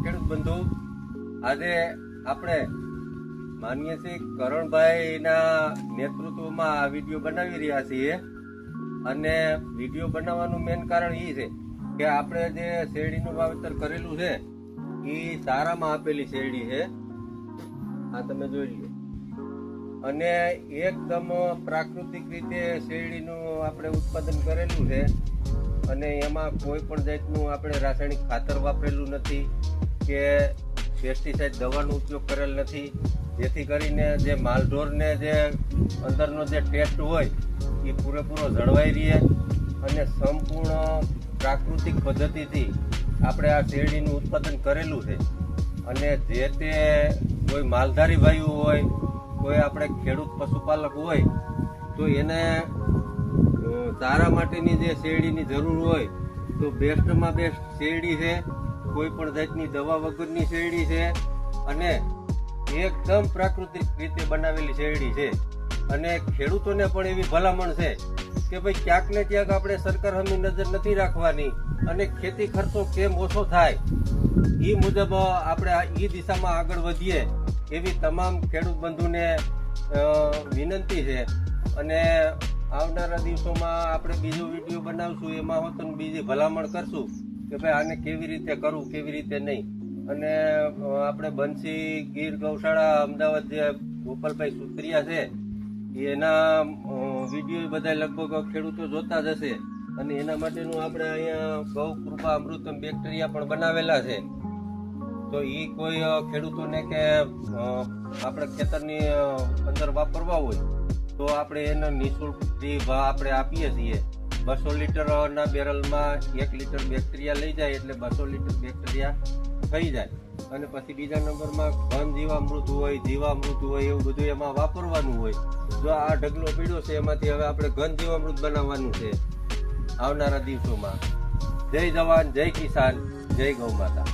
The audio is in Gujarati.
ખેડૂત બંધુ, આજે આપણે માનીએ છીએ કરણભાઈના નેતૃત્વમાં આ વિડીયો બનાવી રહ્યા છીએ. અને વિડીયો બનાવવાનું મેઇન કારણ એ છે કે આપણે જે શેરડીનું વાવેતર કરેલું છે એ સારામાં આપેલી શેરડી છે. આ તમે જોઈ લો. અને એકદમ પ્રાકૃતિક રીતે શેરડીનું આપણે ઉત્પાદન કરેલું છે. અને એમાં કોઈ પણ જાતનું આપણે રાસાયણિક ખાતર વાપરેલું નથી કે પેસ્ટિસાઇડ દવાનો ઉપયોગ કરેલ નથી, જેથી કરીને જે માલઢોરને જે અંદરનો જે ટેસ્ટ હોય એ પૂરેપૂરો જળવાઈ રહે. અને સંપૂર્ણ પ્રાકૃતિક પદ્ધતિથી આપણે આ શેરડીનું ઉત્પાદન કરેલું છે. અને જે તે કોઈ માલધારી ભાઈઓ હોય, કોઈ આપણે ખેડૂત પશુપાલક હોય તો એને ચારા માટેની જે શેરડીની જરૂર હોય તો બેસ્ટમાં બેસ્ટ શેરડી છે. કોઈ પણ જાતની દવા વગરની શેરડી છે અને એકદમ પ્રાકૃતિક રીતે બનાવેલી શેરડી છે. અને ખેડૂતોને પણ એવી ભલામણ છે કે ભાઈ ક્યાંક ને ક્યાંક આપણે સરકાર સામે નજર નથી રાખવાની અને ખેતી ખર્ચો કેમ ઓછો થાય એ મુજબ આપણે એ દિશામાં આગળ વધીએ એવી તમામ ખેડૂત બંધુને વિનંતી છે. અને આવનારા દિવસોમાં આપણે બીજો વિડીયો બનાવશું, એમાં હું તમને બીજી ભલામણ કરશું કે ભાઈ આને કેવી રીતે કરવું, કેવી રીતે નહીં. અને આપણે બંસી ગીર ગૌશાળા અમદાવાદ જે ગોપાલભાઈ સુત્રિયા છે એના વિડીયો બધા લગભગ ખેડૂતો જોતા જ હશે. અને એના માટેનું આપણે અહીંયા ગૌ કૃપા અમૃતમ બેક્ટેરિયા પણ બનાવેલા છે. તો એ કોઈ ખેડૂતોને કે આપણે ખેતરની અંદર વાપરવા હોય તો આપણે એનો નિઃશુલ્ક આપણે આપીએ છીએ. 200 લીટરના બેરલમાં 1 લીટર બેક્ટેરિયા લઈ જાય એટલે 200 લીટર બેક્ટેરિયા થઈ જાય. અને પછી બીજા નંબરમાં ઘન જીવામૃત હોય, જીવામૃત હોય, એવું બધું એમાં વાપરવાનું હોય. જો આ ઢગલો પીડ્યો છે એમાંથી હવે આપણે ઘન જીવામૃત બનાવવાનું છે આવનારા દિવસોમાં. જય જવાન, જય કિસાન, જય ગૌ માતા.